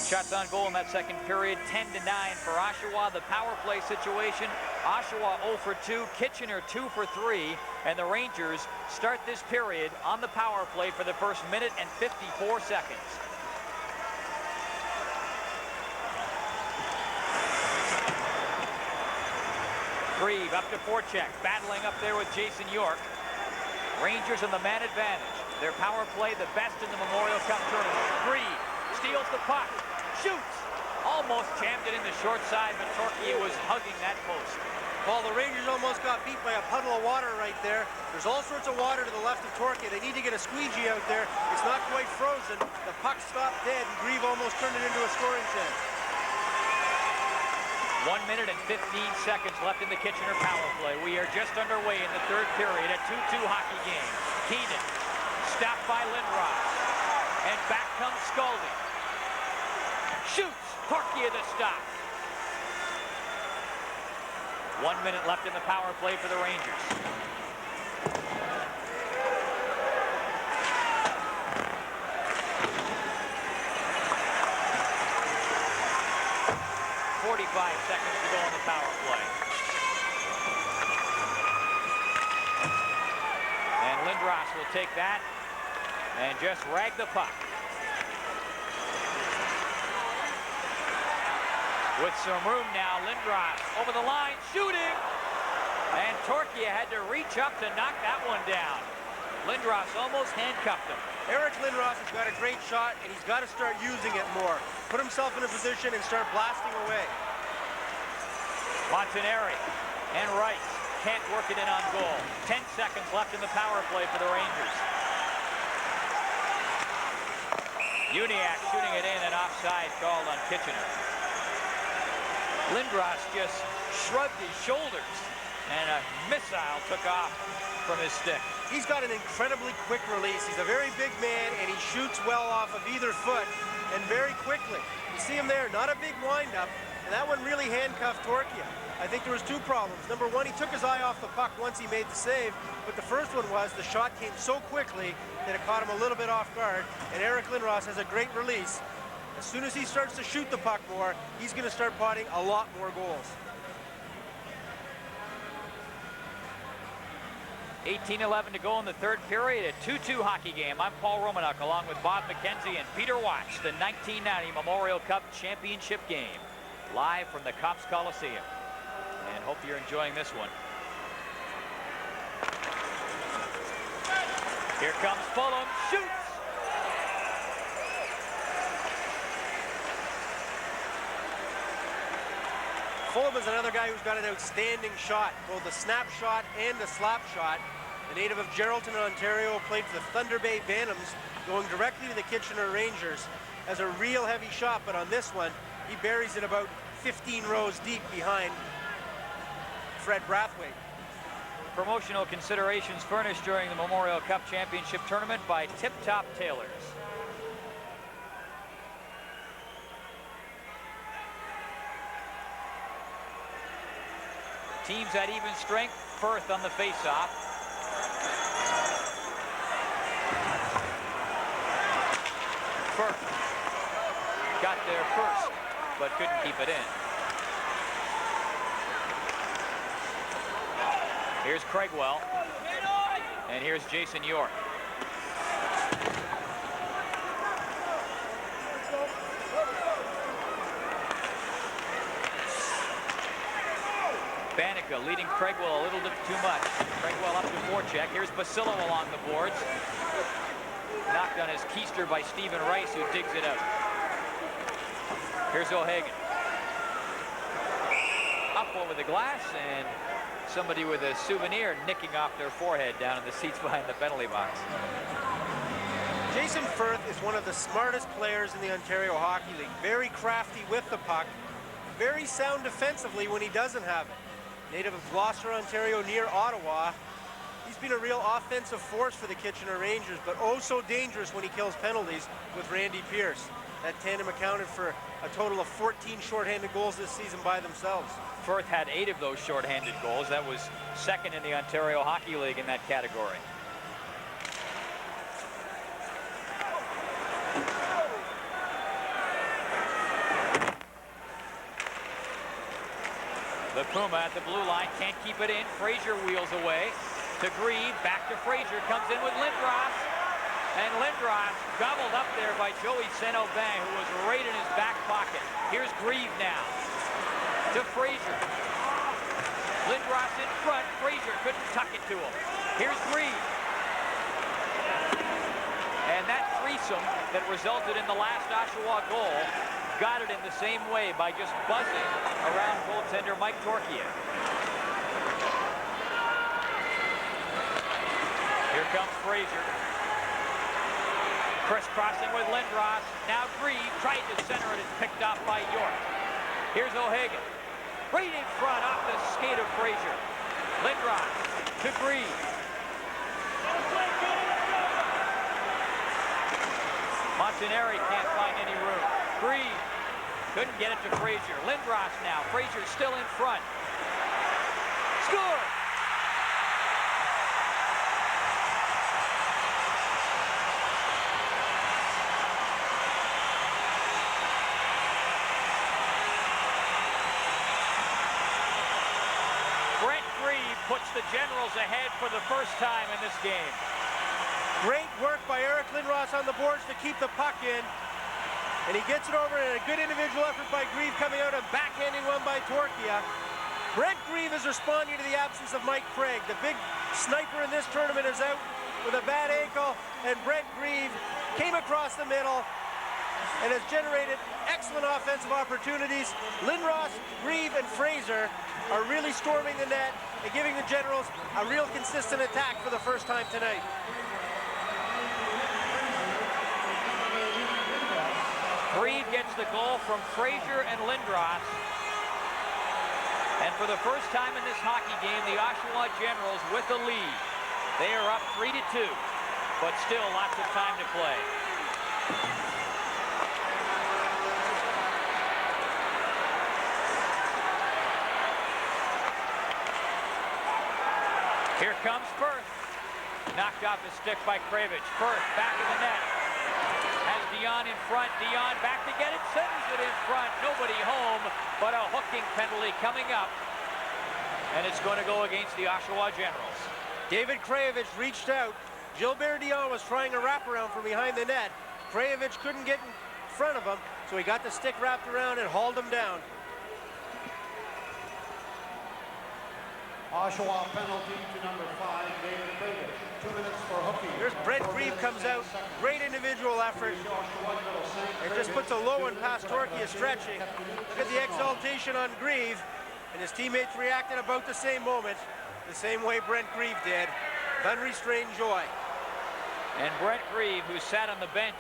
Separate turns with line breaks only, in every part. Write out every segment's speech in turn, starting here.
Shots on goal in that second period, 10-9 for Oshawa. The power play situation, Oshawa 0 for 2, Kitchener 2 for 3, and the Rangers start this period on the power play for the first minute and 54 seconds. Grieve up to Forcheck, battling up there with Jason York. Rangers in the man advantage. Their power play the best in the Memorial Cup tournament. Grieve steals the puck, shoots, almost jammed it in the short side, but Torquia was hugging that post.
Well, the Rangers almost got beat by a puddle of water right there. There's all sorts of water to the left of Torquia. They need to get a squeegee out there. It's not quite frozen. The puck stopped dead, and Grieve almost turned it into a scoring chance.
1 minute and 15 seconds left in the Kitchener power play. We are just underway in the third period, a 2-2 hockey game. Keenan stopped by Lindros, and back comes Scully. Shoots, Torquia the stop. 1 minute left in the power play for the Rangers. Seconds to go on the power play. And Lindros will take that and just rag the puck. With some room now, Lindros over the line, shooting! And Torquia had to reach up to knock that one down. Lindros almost handcuffed him.
Eric Lindros has got a great shot, and he's got to start using it more. Put himself in a position and start blasting away.
Montanari and Rice can't work it in on goal. 10 seconds left in the power play for the Rangers. Uniacke shooting it in, and offside called on Kitchener. Lindros just shrugged his shoulders, and a missile took off from his stick.
He's got an incredibly quick release. He's a very big man, and he shoots well off of either foot and very quickly. You see him there, not a big windup. And that one really handcuffed Torquia. I think there was two problems. Number one, he took his eye off the puck once he made the save, but the first one was the shot came so quickly that it caught him a little bit off guard, and Eric Lindros has a great release. As soon as he starts to shoot the puck more, he's going to start potting a lot more goals.
18-11 to go in the third period, a 2-2 hockey game. I'm Paul Romanuk along with Bob McKenzie and Peter Watts, the 1990 Memorial Cup Championship game. Live from the Copps Coliseum, and hope you're enjoying this one. Here comes Fulham, shoots!
Fulham is another guy who's got an outstanding shot, both a snap shot and a slap shot. The native of Geraldton, Ontario, played for the Thunder Bay Bantams, going directly to the Kitchener Rangers. Has a real heavy shot, but on this one, he buries it about 15 rows deep behind Fred Brathwaite.
Promotional considerations furnished during the Memorial Cup Championship Tournament by Tip Top Tailors. Teams at even strength, Firth on the faceoff. Firth got there first, but couldn't keep it in. Here's Craigwell, and here's Jason York. Banica leading Craigwell a little bit too much. Craigwell up to forecheck. Here's Basillo along the boards. Knocked on his keister by Stephen Rice, who digs it out. Here's O'Hagan. Up over the glass, and somebody with a souvenir nicking off their forehead down in the seats behind the penalty box.
Jason Firth is one of the smartest players in the Ontario Hockey League. Very crafty with the puck. Very sound defensively when he doesn't have it. Native of Gloucester, Ontario, near Ottawa. He's been a real offensive force for the Kitchener Rangers, but oh so dangerous when he kills penalties with Randy Pierce. That tandem accounted for a total of 14 shorthanded goals this season by themselves.
Firth had 8 of those shorthanded goals. That was second in the Ontario Hockey League in that category. The Puma at the blue line, can't keep it in. Frazier wheels away to Grieve, back to Frazier, comes in with Lindros. And Lindros gobbled up there by Joey Saint-Aubin, who was right in his back pocket. Here's Grieve now to Frazier. Lindros in front, Frazier couldn't tuck it to him. Here's Grieve. And that threesome that resulted in the last Oshawa goal got it in the same way by just buzzing around goaltender Mike Torkia. Here comes Frazier. Crisscrossing with Lindros. Now Grieve tried to center it and picked off by York. Here's O'Hagan. Right in front off the skate of Frazier. Lindros to Grieve. Montanari can't find any room. Grieve couldn't get it to Frazier. Lindros now. Frazier still in front. Score! Brent Grieve puts the Generals ahead for the first time in this game.
Great work by Eric Lindros on the boards to keep the puck in. And he gets it over in a good individual effort by Grieve, coming out and backhanding one by Torkia. Brent Grieve is responding to the absence of Mike Craig. The big sniper in this tournament is out with a bad ankle, and Brent Grieve came across the middle and has generated excellent offensive opportunities. Lindros, Grieve, and Frazier are really storming the net and giving the Generals a real consistent attack for the first time tonight.
Grieve gets the goal from Frazier and Lindros. And for the first time in this hockey game, the Oshawa Generals with the lead. They are up 3-2, but still lots of time to play. Here comes Firth. Knocked off the stick by Kravich. Firth back in the net. Has Dion in front. Dion back to get it. Sends it in front. Nobody home, but a hooking penalty coming up. And it's going to go against the Oshawa Generals.
David Krajewicz reached out. Gilbert Dion was trying a wraparound from behind the net. Krajewicz couldn't get in front of him, so he got the stick wrapped around and hauled him down.
Oshawa penalty to number 5, David Krajewicz. 2 minutes for hooking.
There's Brent Grieve comes out. Great individual effort. And just puts a low one past Torkia stretching. Look at the exaltation on Grieve. And his teammates reacted about the same moment. The same way Brent Grieve did. Unrestrained joy.
And Brent Grieve, who sat on the bench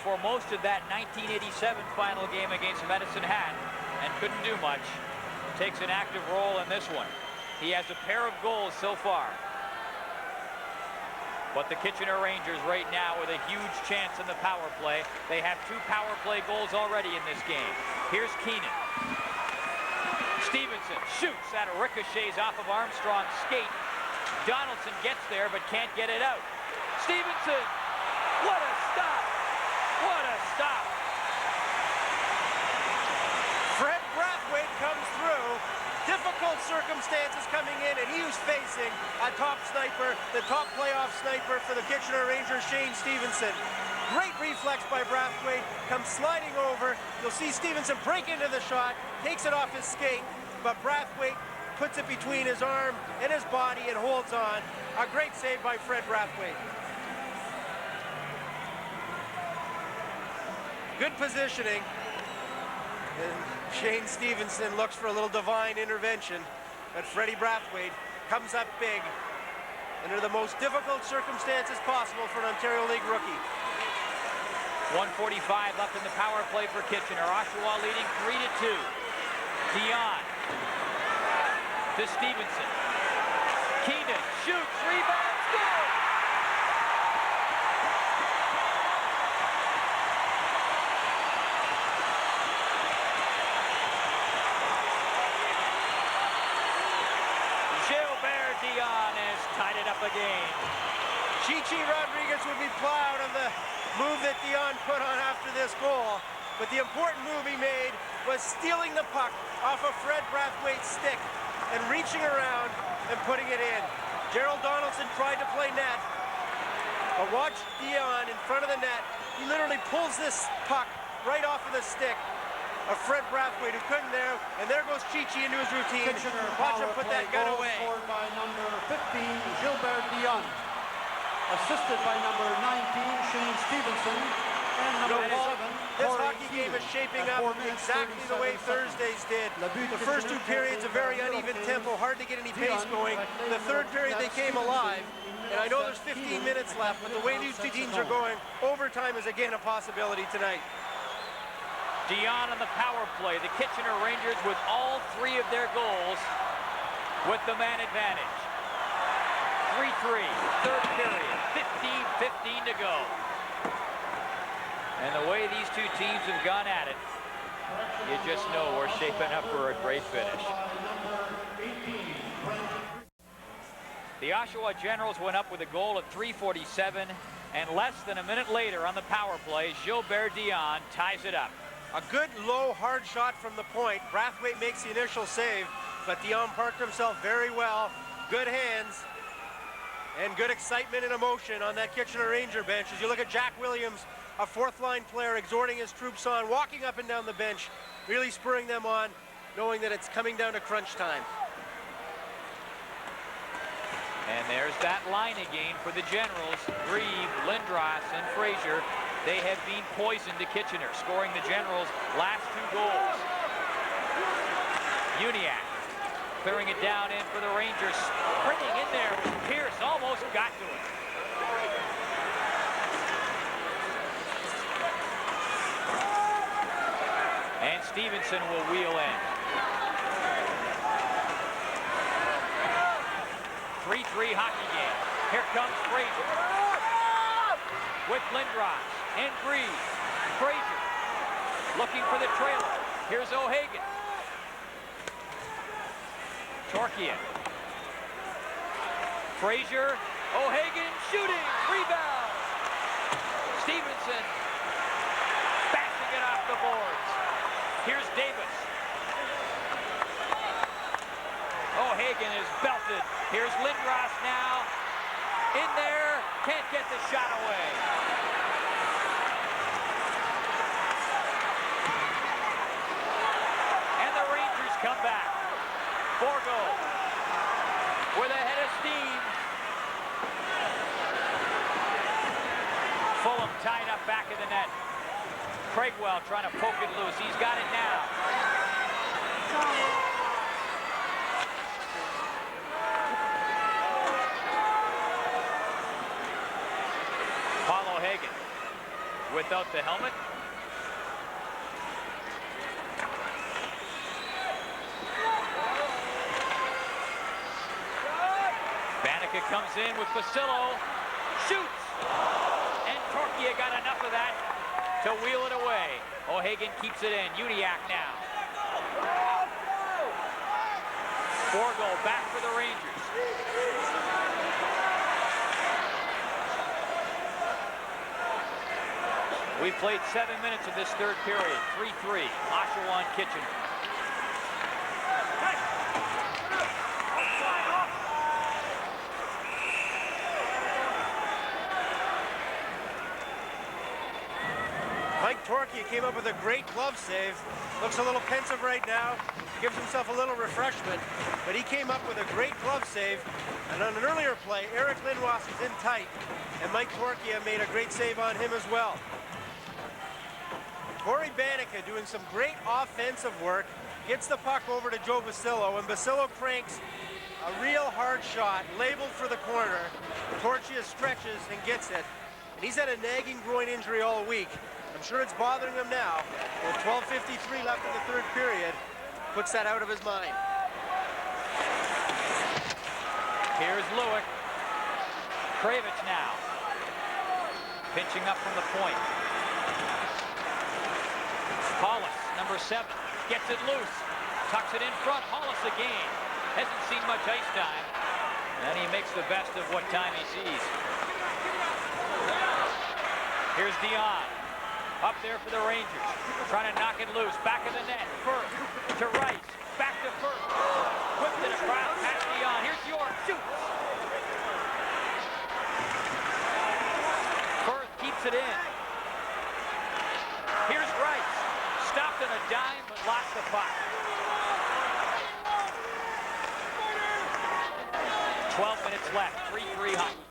for most of that 1987 final game against Medicine Hat and couldn't do much, takes an active role in this one. He has a pair of goals so far. But the Kitchener Rangers right now with a huge chance in the power play. They have 2 power play goals already in this game. Here's Keenan. Stevenson shoots at a ricochets off of Armstrong's skate. Donaldson gets there but can't get it out. Stevenson, what a stop! What a stop!
Fred Brathwaite comes through. Difficult circumstances coming in, and he was facing a top sniper, the top playoff sniper for the Kitchener Rangers, Shane Stevenson. Great reflex by Brathwaite, comes sliding over. You'll see Stevenson break into the shot, takes it off his skate, but Brathwaite puts it between his arm and his body and holds on. A great save by Fred Brathwaite. Good positioning. And Shane Stevenson looks for a little divine intervention, but Freddie Brathwaite comes up big under the most difficult circumstances possible for an Ontario League rookie.
1:45 left in the power play for Kitchener. Oshawa leading 3-2. Dion to Stevenson. Keenan shoots, rebound, score! Gilbert Dion has tied it up again.
Chichi Rodriguez would be proud of the move that Dion put on after this goal. but the important move he made was stealing the puck off of Fred Brathwaite's stick and reaching around and putting it in. Gerald Donaldson tried to play net, but watch Dion in front of the net. He literally pulls this puck right off of the stick of Fred Brathwaite, who couldn't there, and there goes Chichi into his routine. Watch him put that gun away.
Scored by number 15, Gilbert Dion. Assisted by number 19, Shane Stevenson. And number 7,
this hockey game is shaping up exactly the way Thursday's did. The first two periods, a very uneven tempo, hard to get any pace going. The third period, they came alive. And I know there's 15 minutes left, but the way these two teams are going, overtime is again a possibility tonight.
Dion on the power play. The Kitchener Rangers with all 3 of their goals with the man advantage. 3-3, third period, 15-15 to go. And the way these two teams have gone at it, you just know we're shaping up for a great finish. The Oshawa Generals went up with a goal at 3:47, and less than a minute later on the power play, Gilbert Dion ties it up.
A good, low, hard shot from the point. Brathwaite makes the initial save, but Dion parked himself very well. Good hands and good excitement and emotion on that Kitchener Ranger bench. As you look at Jack Williams, a fourth-line player, exhorting his troops on, walking up and down the bench, really spurring them on, knowing that it's coming down to crunch time.
And there's that line again for the Generals. Grieve, Lindros, and Fraser. They have been poisoned to Kitchener, scoring the Generals' last 2 goals. Uniacke clearing it down in for the Rangers. Sprinting in there with Pierce, almost got to it. And Stevenson will wheel in. 3-3 hockey game. Here comes Fraser. With Lindros and Grieve. Fraser looking for the trailer. Here's O'Hagan. Torkia. Fraser. O'Hagan shooting. Rebound. Stevenson bashing it off the boards. Here's Davis. O'Hagan is belted. Here's Lindros now. In there. Can't get the shot away. And the Rangers come back. Borgo with a head of steam. Fulham tied up back in the net. Craigwell trying to poke it loose. He's got it now. Paul O'Hagan without the helmet. Banica comes in with Basillo. Shoots! And Torkia got enough of that to wheel it away. O'Hagan keeps it in. Uniacke now. Borgo back for the Rangers. We played 7 minutes of this third period. 3-3. Oshawa and Kitchener.
Mike Torkia came up with a great glove save. Looks a little pensive right now. Gives himself a little refreshment. But he came up with a great glove save. And on an earlier play, Eric Lindros was in tight. And Mike Torkia made a great save on him as well. Corey Banica doing some great offensive work. Gets the puck over to Joe Basillo. And Basillo cranks a real hard shot. Labeled for the corner. Torkia stretches and gets it. And he's had a nagging groin injury all week. I'm sure it's bothering him now. With 12:53 left in the third period, puts that out of his mind.
Here's Lewick. Kravich now. Pinching up from the point. Hollis, number 7, gets it loose. Tucks it in front. Hollis again. Hasn't seen much ice time. And he makes the best of what time he sees. Here's Dion. Up there for the Rangers. Trying to knock it loose. Back of the net. Firth to Rice. Back to Firth. Whipped it across. Past Dion. Here's York. Shoots. Firth keeps it in. Here's Rice. Stopped on a dime, but lost the puck. 12 minutes left. 3-3 Hunt.